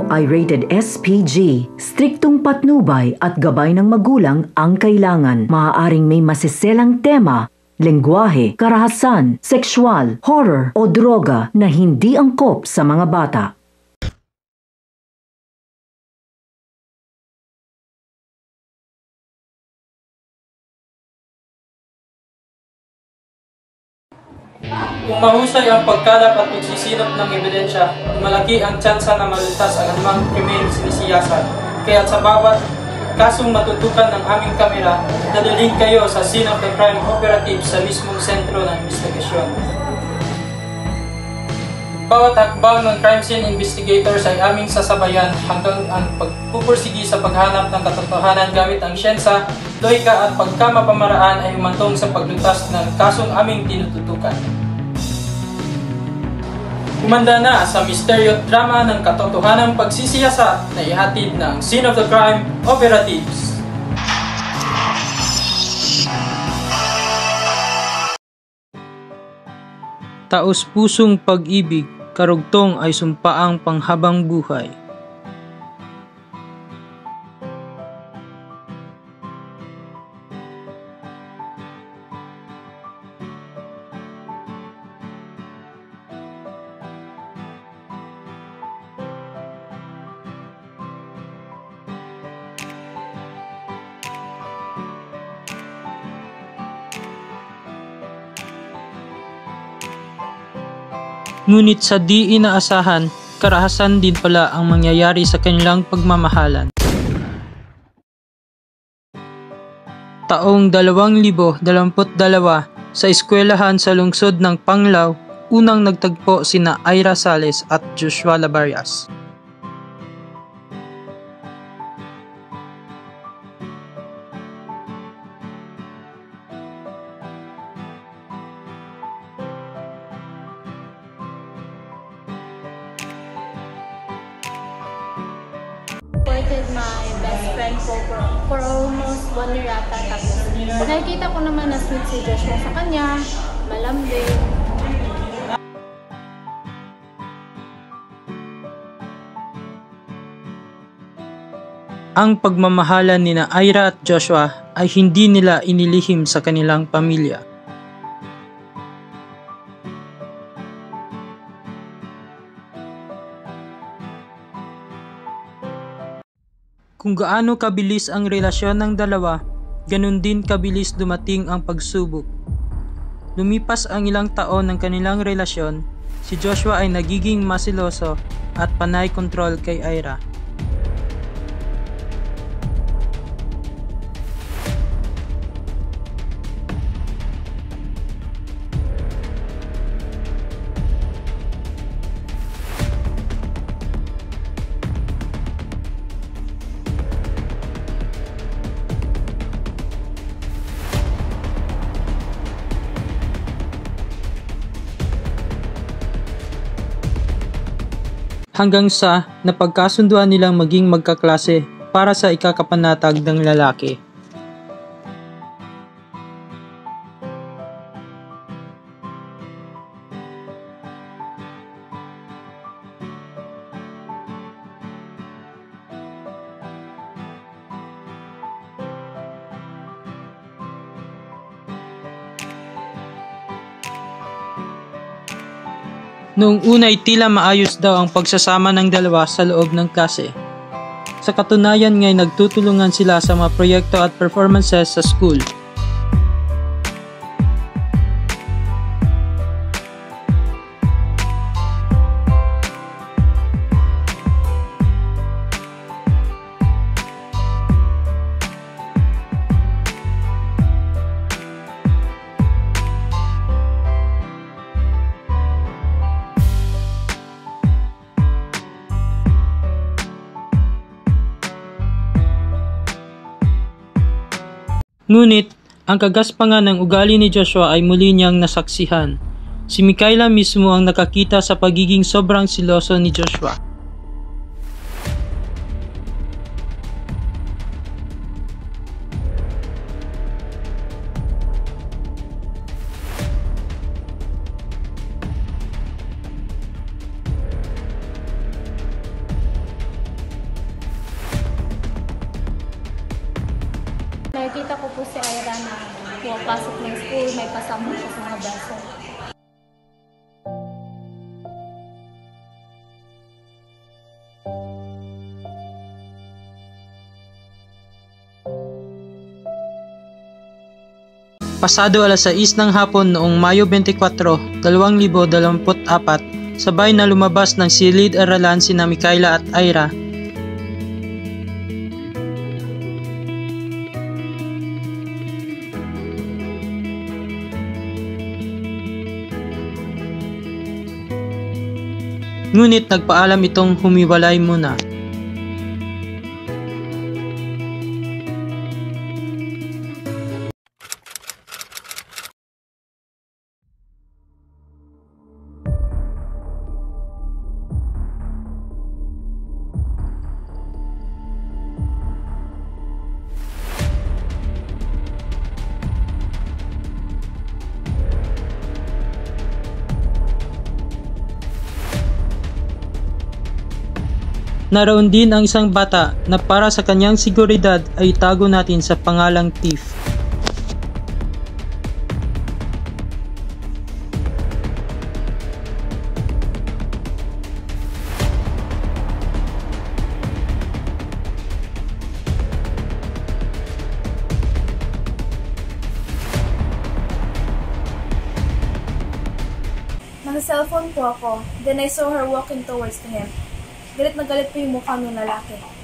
ay rated SPG. Striktong patnubay at gabay ng magulang ang kailangan. Maaaring may masiselang tema, lengguwahe, karahasan, sexual, horror o droga na hindi angkop sa mga bata. Kung mahusay ang pagkalap at pagsisilap ng ebidensya, malaki ang tsansa na malutas ang anumang krimen sinisiyasat. Kaya sa bawat kasong matutukan ng aming kamera, dadalhin kayo sa scene of the crime operative sa mismong sentro ng investigasyon. Bawat hakbang ng crime scene investigators ay aming sasabayan hanggang ang pagpupursigi sa paghanap ng katotohanan gamit ang siyensa, lohika at pagkamapamaraan ay humantong sa paglutas ng kasong aming tinututukan. Kumanda na sa misteryo at drama ng katotohanang pagsisiyasat na ihatid ng Scene of the Crime Operatives. Taos-pusong pag-ibig, karugtong ay sumpaang panghabang buhay. Ngunit sa di inaasahan, karahasan din pala ang mangyayari sa kanilang pagmamahalan. Taong 2022, sa eskwelahan sa lungsod ng Panglao, unang nagtagpo sina Ira Sales at Joshua Labarias. Supported my best friend for almost 1 year ata. Tapos nakikita ko naman na sweet si Joshua sa kanya, malambing. Ang pagmamahalan nina Ira at Joshua ay hindi nila inilihim sa kanilang pamilya. Kung gaano kabilis ang relasyon ng dalawa, ganun din kabilis dumating ang pagsubok. Lumipas ang ilang taon ng kanilang relasyon, si Joshua ay nagiging masiloso at panay kontrol kay Ira. Hanggang sa napagkasunduan nilang maging magkaklase para sa ikakapanatag ng lalaki. Noong una'y tila maayos daw ang pagsasama ng dalawa sa loob ng klase. Sa katunayan nga'y nagtutulungan sila sa mga proyekto at performances sa school. Ngunit, ang kagaspangan ng ugali ni Joshua ay muli niyang nasaksihan. Si Micaela mismo ang nakakita sa pagiging sobrang siloso ni Joshua. Nakikita ko po si Ira na pumapasok ng school, may kasama siya sa mga baso. Pasado alas 6 ng hapon noong Mayo 24, 2024, sabay na lumabas ng silid-aralan sina Micaela at Ira. Ngunit nagpaalam itong humiwalay muna. Naroon din ang isang bata na para sa kanyang seguridad ay itago natin sa pangalang Tiff. Nasa-cellphone po ako, then I saw her walking towards to him. Galit na galit po yung mukha ng lalaki.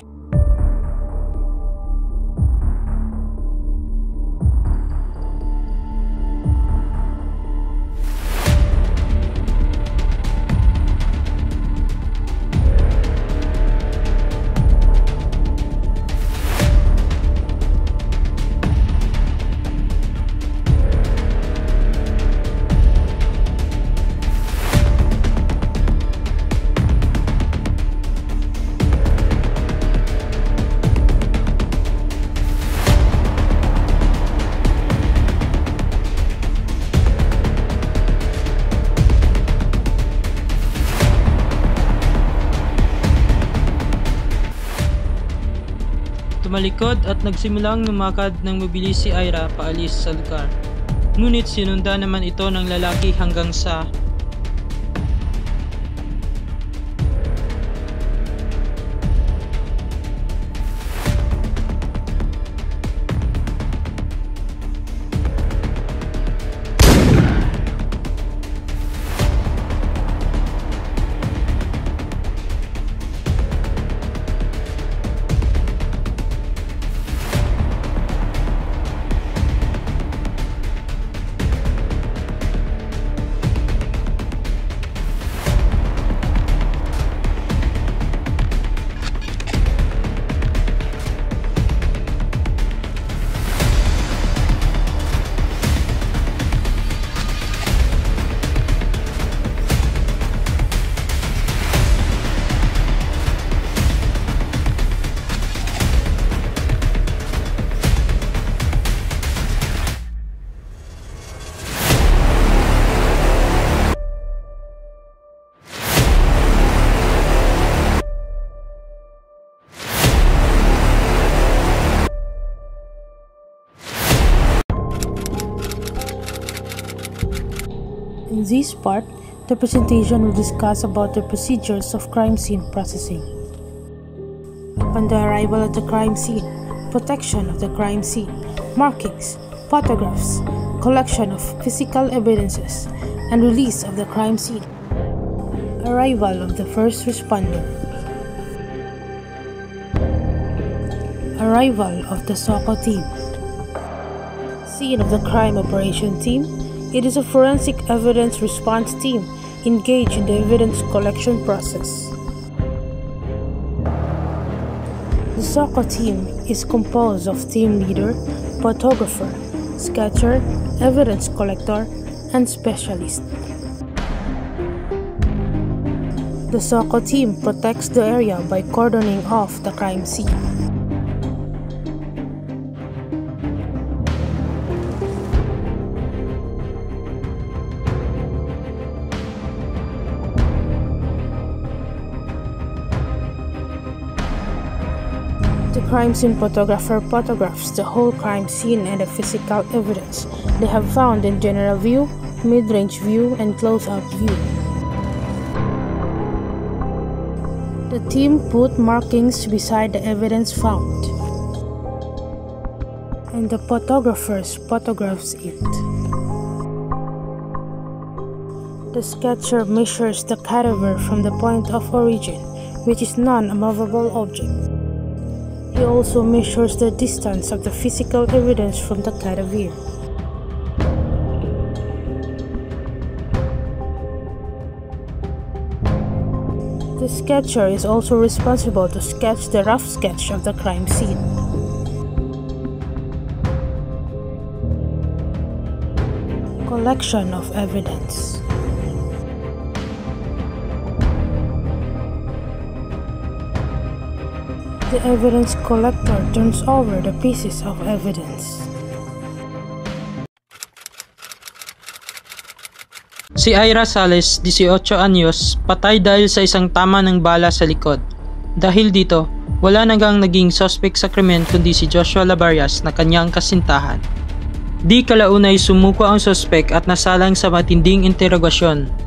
Tumalikod at nagsimulang lumakad ng mabilis si Ira paalis sa lugar. Ngunit sinundan naman ito ng lalaki hanggang sa In this part, the presentation will discuss about the procedures of crime scene processing. Upon the arrival at the crime scene, protection of the crime scene, markings, photographs, collection of physical evidences, and release of the crime scene. Arrival of the first responder. Arrival of the SOCO team. Scene of the crime operation team. It is a forensic evidence response team engaged in the evidence collection process. The SOCO team is composed of team leader, photographer, sketcher, evidence collector, and specialist. The SOCO team protects the area by cordoning off the crime scene. The crime scene photographer photographs the whole crime scene and the physical evidence they have found in general view, mid-range view, and close-up view. The team put markings beside the evidence found, and the photographers photographs it. The sketcher measures the cadaver from the point of origin, which is non-movable object. He also measures the distance of the physical evidence from the cadaver. The sketcher is also responsible to sketch the rough sketch of the crime scene. Collection of evidence. The evidence collector turns over the pieces of evidence. Si Ira Sales, 18 anyos, patay dahil sa isang tama ng bala sa likod. Dahil dito, wala naging suspect sa krimen kundi si Joshua Labarias na kanyang kasintahan. Di kalaunay sumuko ang suspect at nasalang sa matinding interogasyon.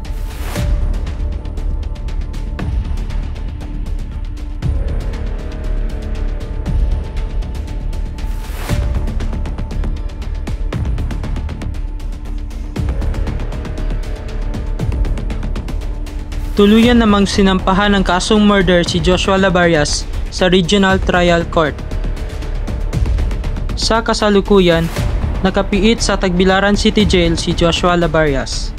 Tuluyan namang sinampahan ng kasong murder si Joshua Labarias sa Regional Trial Court. Sa kasalukuyan, nakapiit sa Tagbilaran City Jail si Joshua Labarias.